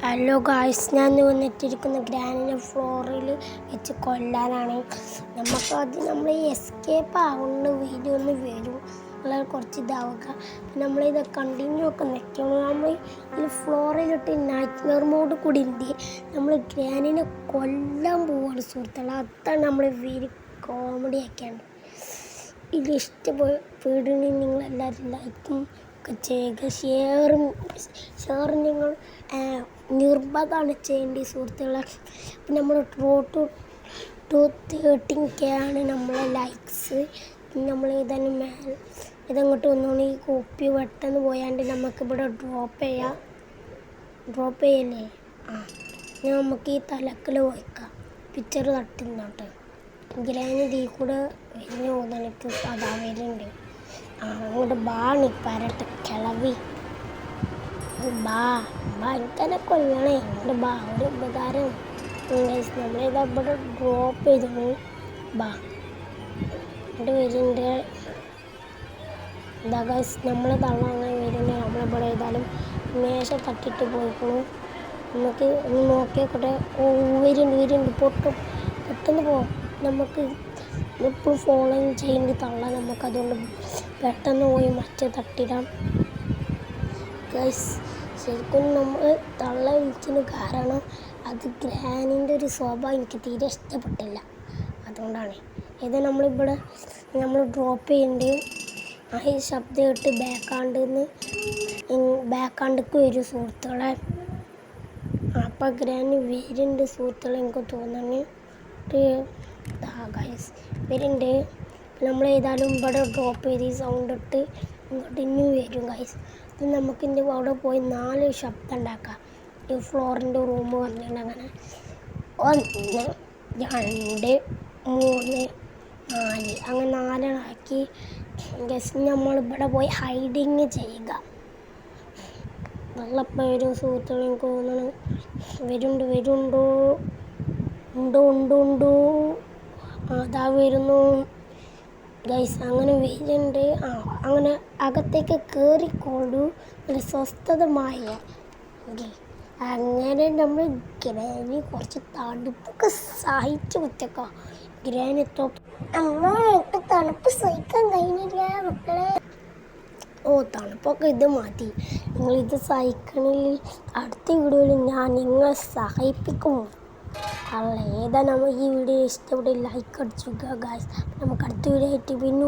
Hello guys, ഞാൻ വന്നിട്ടിരിക്കുന്ന ഗ്രാനിനെ ഫ്ലോറിൽ വെച്ച് കൊല്ലാനാണ്. നമ്മൾ എസ്കേപ്പ് ആവുന്ന വീഡിയോ ഒന്ന് വരും, വളരെ കുറച്ച് ഇതാവുക. നമ്മളിത് കണ്ടിന്യൂ ഒക്കെ നിൽക്കണം. നമ്മൾ ഈ ഫ്ലോറിലിട്ട് നൈറ്റ്മെയർ മോഡ് കൂടി ഉണ്ട്. നമ്മൾ ഗ്രാനിനെ കൊല്ലാൻ പോവാണ് സുഹൃത്തുക്കളെ. അതാണ് നമ്മൾ വീഡിയോ കോമഡി ആക്കിയാണ്. ഇത് ഇഷ്ടപ്പെടുകയാണെങ്കിൽ നിങ്ങളെല്ലാവരും ലൈക്കും ഒക്കെ ചെയ്യുക. ഷെയർ നിങ്ങൾ നിർബന്ധമാണ് ചെയ്യേണ്ടത് സുഹൃത്തുക്കളെ. അപ്പം നമ്മൾ റോഡ് ടു 13K ആണ് നമ്മളെ ലൈക്സ്. നമ്മൾ ഇതങ്ങോട്ട് വന്നോണ്ട് ഈ കോപ്പി പെട്ടെന്ന് പോയാണ്ട് നമുക്കിവിടെ ഡ്രോപ്പ് ചെയ്യല്ലേ. നമുക്ക് ഈ തലക്കിൽ വയ്ക്കാം. പിക്ചർ തട്ടുന്നോട്ട് ഗ്രാനി ഇതിൽ കൂടെ വരുന്ന എനിക്ക് അതാ വരുന്നുണ്ട്. അങ്ങോട്ട് ബാണി പരട്ടെ കിളവി എനിക്കെന്നെ കൊല്ലണേ. ഇങ്ങോട്ട് ഒരു ഉപകാരം നമ്മളിതാ ഇവിടെ ഡ്രോപ്പ് ചെയ്തു. ഇവിടെ വരുന്നുണ്ട്. ഇതാ ഗൈസ്, നമ്മൾ തള്ളാങ്ങനെ വരുന്നുണ്ട്. നമ്മളിവിടെ ഏതായാലും മേശ തട്ടിട്ട് പോയിക്കണു. നമുക്ക് ഒന്ന് നോക്കിയോട്ടെ. വരുന്നുണ്ട് പൊട്ടും. പെട്ടെന്ന് പോവാം. നമുക്ക് എപ്പോഴും ഫോളോ ചെയ്യേണ്ടി തള്ളാൻ. നമുക്കതുകൊണ്ട് പെട്ടെന്ന് പോയി മറ്റേ തട്ടിടാം ഗൈസ്. ശരിക്കും നമ്മൾ തള്ള വിളിച്ചതിന് കാരണം അത് ഗ്രാനിൻ്റെ ഒരു സ്വഭാവം എനിക്ക് തീരെ ഇഷ്ടപ്പെട്ടില്ല. അതുകൊണ്ടാണ് ഇത് നമ്മൾ ഡ്രോപ്പ് ചെയ്യേണ്ടി. ഈ ശബ്ദം കേട്ട് ബാക്കാണ്ടിക്ക് വരും സുഹൃത്തുക്കളെ. അപ്പം ഗ്രാനി വരുന്നുണ്ട് സുഹൃത്തുക്കളെ, എനിക്ക് തോന്നുന്നുണ്ട്. ഗൈസ് വരുന്നുണ്ട്. നമ്മൾ ഏതായാലും ഇവിടെ ഡ്രോപ്പ് ചെയ്ത് ഈ സൗണ്ട് ഇട്ട് ഇങ്ങോട്ട് ഇനിയും വരും ഗൈസ്. ഇത് നമുക്ക് അവിടെ പോയി 4 ശബ്ദം ഉണ്ടാക്കാം. ഈ ഫ്ലോറിൻ്റെ റൂം പറഞ്ഞിട്ട് അങ്ങനെ 1 2 3 4 അങ്ങനെ 4 ആക്കി ഗൈസ് നമ്മളിവിടെ പോയി ഹൈഡിങ് ചെയ്യുക. നല്ലപ്പം വരും സുഹൃത്തുക്കൾ, എനിക്ക് തോന്നുന്നു. ഉണ്ടോ അതാ വരുന്നു ഗൈസ്. അങ്ങനെ വരുന്നുണ്ട്. അങ്ങനെ അകത്തേക്ക് കയറിക്കൊണ്ടു ഒരു സ്വസ്ഥതമായ. അങ്ങനെ നമ്മൾ ഗ്രാനി കുറച്ച് തണുപ്പൊക്കെ സഹിച്ച് വെച്ചേക്കാം. ഗ്രാനി തണുപ്പ് സഹിക്കാൻ കഴിഞ്ഞില്ല മക്കളെ. തണുപ്പൊക്കെ ഇത് മതി. നിങ്ങളിത് സഹിക്കണില്ല. അടുത്ത വീഡിയോയിൽ ഞാൻ നിങ്ങളെ സഹായിപ്പിക്കും. ഏതാ നമ്മൾ ഈ വീഡിയോ ഇഷ്ടപ്പെട്ട് ലൈക്ക് അടിച്ചു ഗൈസ്. നമുക്ക് അടുത്ത വീഡിയോ ആയിട്ട് പിന്നെ